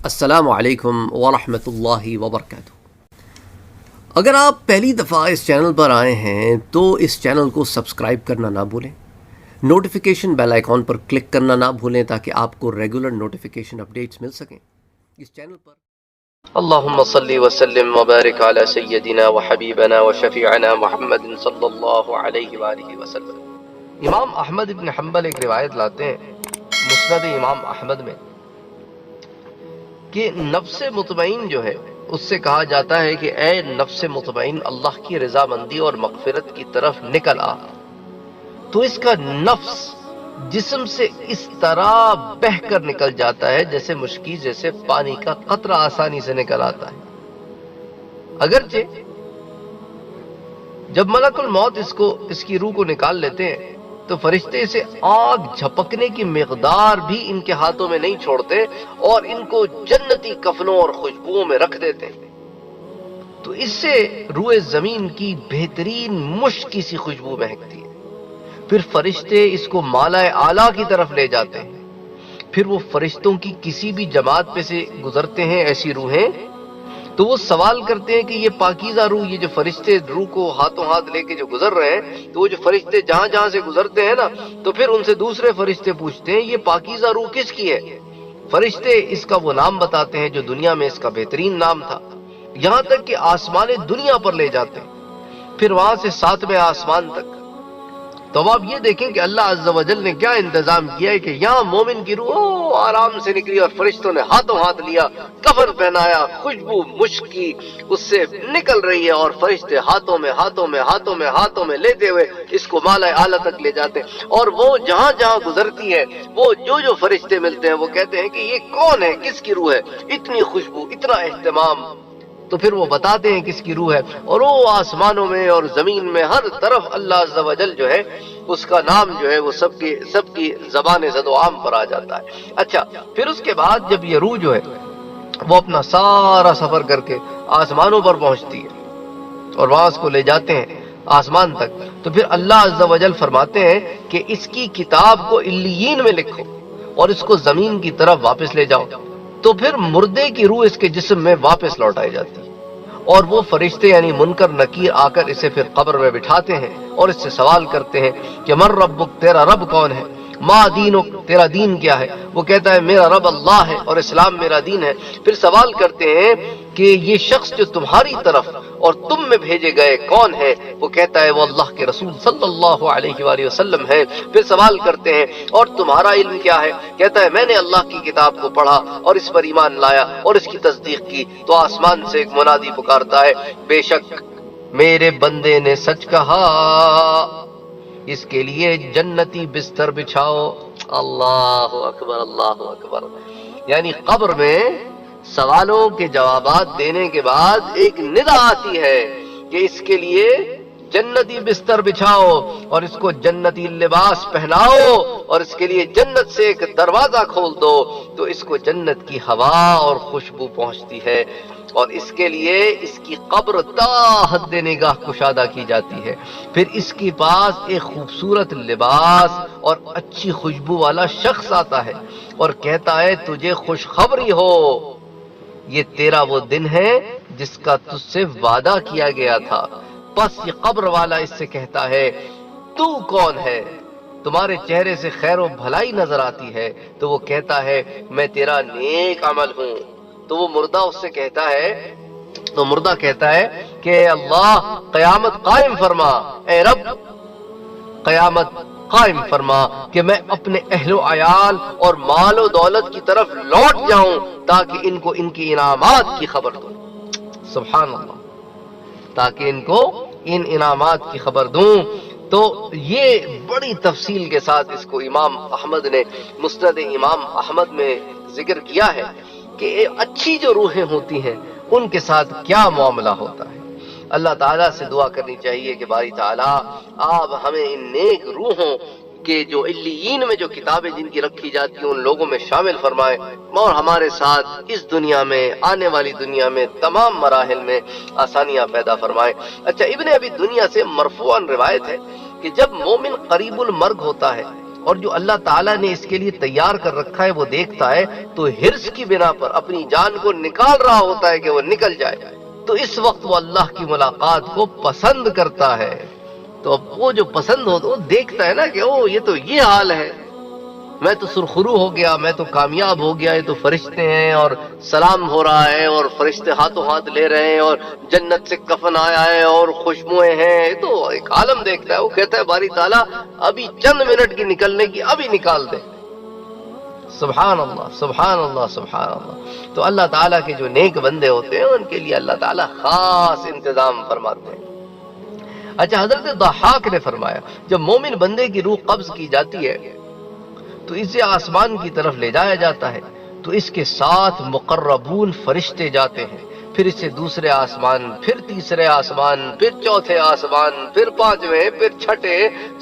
السلام علیکم ورحمۃ اللہ وبرکاتہ۔ اگر آپ پہلی دفعہ اس چینل پر آئے ہیں تو اس چینل کو سبسکرائب کرنا نہ بھولیں، نوٹیفیکیشن بیل آئیکن پر کلک کرنا نہ بھولیں تاکہ آپ کو ریگولر نوٹیفیکیشن اپڈیٹس مل سکیں اس چینل پر۔ اللہم صلی وسلم وبارک علی سیدنا وحبیبنا وشفیعنا محمد صلی اللہ علیہ وآلہ وسلم۔ امام احمد بن حنبل ایک روایت لاتے ہیں مسند امام احمد میں کہ نفس مطمئن جو ہے اس سے کہا جاتا ہے کہ اے نفس مطمئن، اللہ کی رضامندی اور مغفرت کی طرف نکل آ، تو اس کا نفس جسم سے اس طرح بہہ کر نکل جاتا ہے جیسے مشکی، جیسے پانی کا قطرہ آسانی سے نکل آتا ہے۔ اگرچہ جب ملک الموت اس کی روح کو نکال لیتے ہیں تو فرشتے اسے آگ جھپکنے کی مقدار بھی ان کے ہاتھوں میں نہیں چھوڑتے اور ان کو جنتی کفنوں اور خوشبوؤں میں رکھ دیتے ہیں، تو اس سے روئے زمین کی بہترین مشکی سی خوشبو مہکتی ہے۔ پھر فرشتے اس کو مالائے اعلیٰ کی طرف لے جاتے ہیں، پھر وہ فرشتوں کی کسی بھی جماعت پہ سے گزرتے ہیں ایسی روحیں، تو وہ سوال کرتے ہیں کہ یہ پاکیزہ روح، یہ جو فرشتے روح کو ہاتھوں ہاتھ لے کے جو گزر رہے ہیں، تو وہ جو فرشتے جہاں جہاں سے گزرتے ہیں نا، تو پھر ان سے دوسرے فرشتے پوچھتے ہیں یہ پاکیزہ روح کس کی ہے؟ فرشتے اس کا وہ نام بتاتے ہیں جو دنیا میں اس کا بہترین نام تھا، یہاں تک کہ آسمان دنیا پر لے جاتے ہیں، پھر وہاں سے 7ویں آسمان تک۔ تو اب آپ یہ دیکھیں کہ اللہ عز و جل نے کیا انتظام کیا ہے کہ یہاں مومن کی روح آرام سے نکلی اور فرشتوں نے ہاتھوں ہاتھ لیا، کفن پہنایا، خوشبو مشکی اس سے نکل رہی ہے، اور فرشتے ہاتھوں میں لیتے ہوئے اس کو مالائے اعلیٰ تک لے جاتے ہیں، اور وہ جہاں جہاں گزرتی ہے وہ جو فرشتے ملتے ہیں وہ کہتے ہیں کہ یہ کون ہے، کس کی روح ہے، اتنی خوشبو، اتنا اہتمام، تو پھر وہ بتاتے ہیں کس کی روح ہے، اور وہ آسمانوں میں اور زمین میں ہر طرف اللہ عز و جل جو ہے اس کا نام جو ہے وہ سب کی زبان زد و عام پر آ جاتا ہے۔ اچھا، پھر اس کے بعد جب یہ روح جو ہے وہ اپنا سارا سفر کر کے آسمانوں پر پہنچتی ہے اور وہاں اس کو لے جاتے ہیں آسمان تک، تو پھر اللہ عز و جل فرماتے ہیں کہ اس کی کتاب کو علیین میں لکھو اور اس کو زمین کی طرف واپس لے جاؤ، تو پھر مردے کی روح اس کے جسم میں واپس لوٹائی جاتی ہے، اور وہ فرشتے یعنی منکر نکیر آ کر اسے پھر قبر میں بٹھاتے ہیں اور اس سے سوال کرتے ہیں کہ من ربک، تیرا رب کون ہے، ما دینک، تیرا دین کیا ہے، وہ کہتا ہے میرا رب اللہ ہے اور اسلام میرا دین ہے۔ پھر سوال کرتے ہیں کہ یہ شخص جو تمہاری طرف اور تم میں بھیجے گئے کون ہے، وہ کہتا ہے وہ اللہ کے رسول صلی اللہ علیہ وآلہ وسلم ہے۔ پھر سوال کرتے ہیں اور تمہارا علم کیا ہے، کہتا ہے میں نے اللہ کی کتاب کو پڑھا اور اس پر ایمان لایا اور اس کی تصدیق کی۔ تو آسمان سے ایک منادی پکارتا ہے، بے شک میرے بندے نے سچ کہا، اس کے لیے جنتی بستر بچھاؤ۔ اللہ اکبر، اللہ اکبر۔ یعنی قبر میں سوالوں کے جوابات دینے کے بعد ایک ندا آتی ہے کہ اس کے لیے جنتی بستر بچھاؤ اور اس کو جنتی لباس پہناؤ اور اس کے لیے جنت سے ایک دروازہ کھول دو، تو اس کو جنت کی ہوا اور خوشبو پہنچتی ہے، اور اس کے لیے اس کی قبر تا حد نگاہ کشادہ کی جاتی ہے۔ پھر اس کے پاس ایک خوبصورت لباس اور اچھی خوشبو والا شخص آتا ہے اور کہتا ہے تجھے خوشخبری ہو، یہ تیرا وہ دن ہے جس کا تجھ سے وعدہ کیا گیا تھا۔ پس یہ قبر والا اس سے کہتا ہے تو کون ہے، تمہارے چہرے سے خیر و بھلائی نظر آتی ہے، تو وہ کہتا ہے میں تیرا نیک عمل ہوں۔ تو وہ مردہ اس سے کہتا ہے، تو مردہ کہتا ہے کہ اللہ قیامت قائم فرما، اے رب قیامت قائم فرما کہ میں اپنے اہل و عیال اور مال و دولت کی طرف لوٹ جاؤں تاکہ ان کو ان کی انعامات کی خبر دوں۔ سبحان اللہ، تاکہ ان کو ان انعامات کی خبر دوں۔ تو یہ بڑی تفصیل کے ساتھ اس کو امام احمد نے مسند امام احمد میں ذکر کیا ہے کہ اچھی جو روحیں ہوتی ہیں ان کے ساتھ کیا معاملہ ہوتا ہے۔ اللہ تعالیٰ سے دعا کرنی چاہیے کہ باری تعالیٰ آپ ہمیں ان نیک روحوں کہ جو علیین میں جو کتابیں جن کی رکھی جاتی ہیں ان لوگوں میں شامل فرمائے، اور ہمارے ساتھ اس دنیا میں، آنے والی دنیا میں، تمام مراحل میں آسانیاں پیدا فرمائے۔ اچھا، ابن ابی دنیا سے مرفوعاً روایت ہے کہ جب مومن قریب المرگ ہوتا ہے اور جو اللہ تعالیٰ نے اس کے لیے تیار کر رکھا ہے وہ دیکھتا ہے تو ہرس کی بنا پر اپنی جان کو نکال رہا ہوتا ہے کہ وہ نکل جائے، تو اس وقت وہ اللہ کی ملاقات کو پسند کرتا ہے۔ تو اب وہ جو پسند ہو تو وہ دیکھتا ہے نا کہ او یہ تو یہ حال ہے، میں تو سرخرو ہو گیا، میں تو کامیاب ہو گیا، یہ تو فرشتے ہیں اور سلام ہو رہا ہے اور فرشتے ہاتھوں ہاتھ لے رہے ہیں اور جنت سے کفن آیا ہے اور خوشبوئیں ہیں، یہ تو ایک عالم دیکھتا ہے۔ وہ کہتا ہے باری تعالیٰ ابھی چند منٹ کی نکلنے کی ابھی نکال دے۔ سبحان اللہ سبحان اللہ سبحان اللہ۔ تو اللہ تعالیٰ کے جو نیک بندے ہوتے ہیں ان کے لیے اللہ تعالیٰ خاص انتظام فرماتے ہیں۔ اچھا، حضرت ضحاک نے فرمایا جب مومن بندے کی روح قبض کی جاتی ہے تو اسے آسمان کی طرف لے جایا جاتا ہے، تو اس کے ساتھ مقربون فرشتے جاتے ہیں، پھر اسے دوسرے آسمان، پھر تیسرے آسمان، پھر چوتھے آسمان، پھر پانچویں، پھر چھٹے،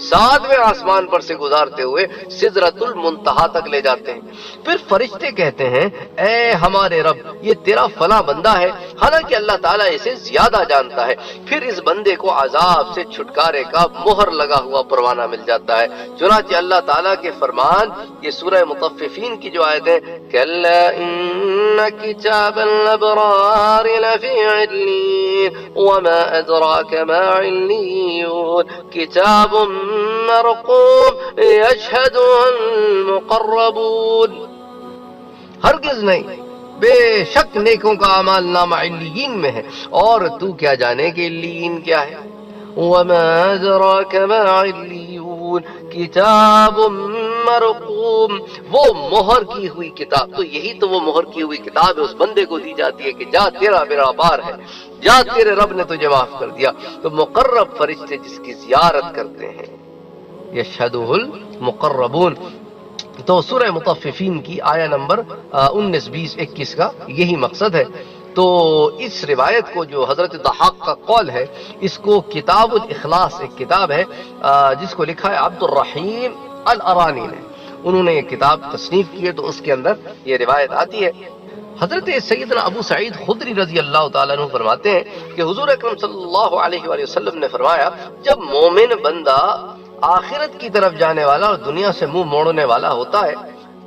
ساتویں آسمان پر سے گزارتے ہوئے سدرۃ المنتہا تک لے جاتے ہیں۔ پھر فرشتے کہتے ہیں اے ہمارے رب یہ تیرا فلاں بندہ ہے، حالانکہ اللہ تعالیٰ اسے زیادہ جانتا ہے۔ پھر اس بندے کو عذاب سے چھٹکارے کا مہر لگا ہوا پروانہ مل جاتا ہے۔ چنانچہ اللہ تعالیٰ کے فرمان، یہ سورہ مطففین کی جو آیت ہے، کَلَّا إِنَّ كِتَابَ الْأَبْرَارِ لَفِي عِلِّيِّينَ وَمَا أَدْرَاكَ مَا عِلِّيُّونَ كِتَابٌ مَّرْقُومٌ يَشْهَدُهُ الْمُقَرَّبُونَ، ہرگز نہیں، بے شک نیکوں کا اعمال نامہ علیین میں ہے، اور تو کیا جانے کہ علیین کیا ہے۔ وَمَا أَدْرَاكَ مَا عِلِّيُّونَ کتاب مرقوم، وہ مہر کی ہوئی کتاب، تو یہی تو وہ مہر کی ہوئی کتاب ہے، اس بندے کو دی جاتی ہے کہ جا تیرا میرا بار ہے، جا تیرے رب نے تجھے معاف کر دیا۔ تو مقرب فرشتے جس کی زیارت کرتے ہیں، یشہدہ المقربون۔ تو سورہ مطففین کی آیہ نمبر 19، 20، 21 کا یہی مقصد ہے۔ تو اس روایت کو جو حضرت ضحاک کا قول ہے، اس کو کتاب الاخلاص ایک کتاب ہے جس کو لکھا ہے عبد الرحیم الارانی نے، انہوں نے یہ کتاب تصنیف کی ہے، تو اس کے اندر یہ روایت آتی ہے۔ حضرت سیدنا ابو سعید خدری رضی اللہ تعالیٰ عنہ فرماتے ہیں کہ حضور اکرم صلی اللہ علیہ وآلہ وسلم نے فرمایا جب مومن بندہ آخرت کی طرف جانے والا اور دنیا سے منہ موڑنے والا ہوتا ہے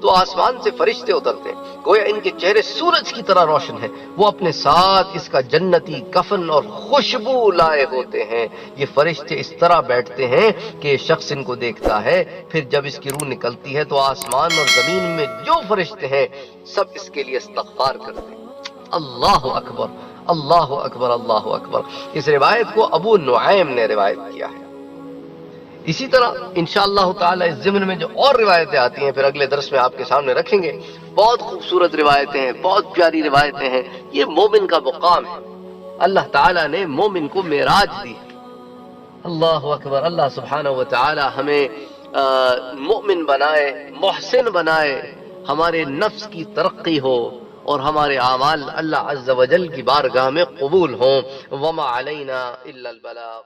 تو آسمان سے فرشتے اترتے ہیں، گویا ان کے چہرے سورج کی طرح روشن ہیں، وہ اپنے ساتھ اس کا جنتی کفن اور خوشبو لائے ہوتے ہیں۔ یہ فرشتے اس طرح بیٹھتے ہیں کہ شخص ان کو دیکھتا ہے، پھر جب اس کی روح نکلتی ہے تو آسمان اور زمین میں جو فرشتے ہیں سب اس کے لیے استغفار کرتے ہیں۔ اللہ اکبر اللہ اکبر اللہ اکبر۔ اس روایت کو ابو نعیم نے روایت کیا ہے۔ اسی طرح انشاءاللہ تعالی اس ضمن میں جو اور روایتیں آتی ہیں پھر اگلے درس میں آپ کے سامنے رکھیں گے۔ بہت خوبصورت روایتیں ہیں، بہت پیاری روایتیں ہیں، یہ مومن کا مقام ہے۔ اللہ تعالیٰ نے مومن کو معراج دی۔ اللہ اکبر۔ اللہ سبحانہ و تعالی ہمیں مومن بنائے، محسن بنائے، ہمارے نفس کی ترقی ہو اور ہمارے اعمال اللہ عز و جل کی بارگاہ میں قبول ہوں۔ وما علینا الا البلاغ۔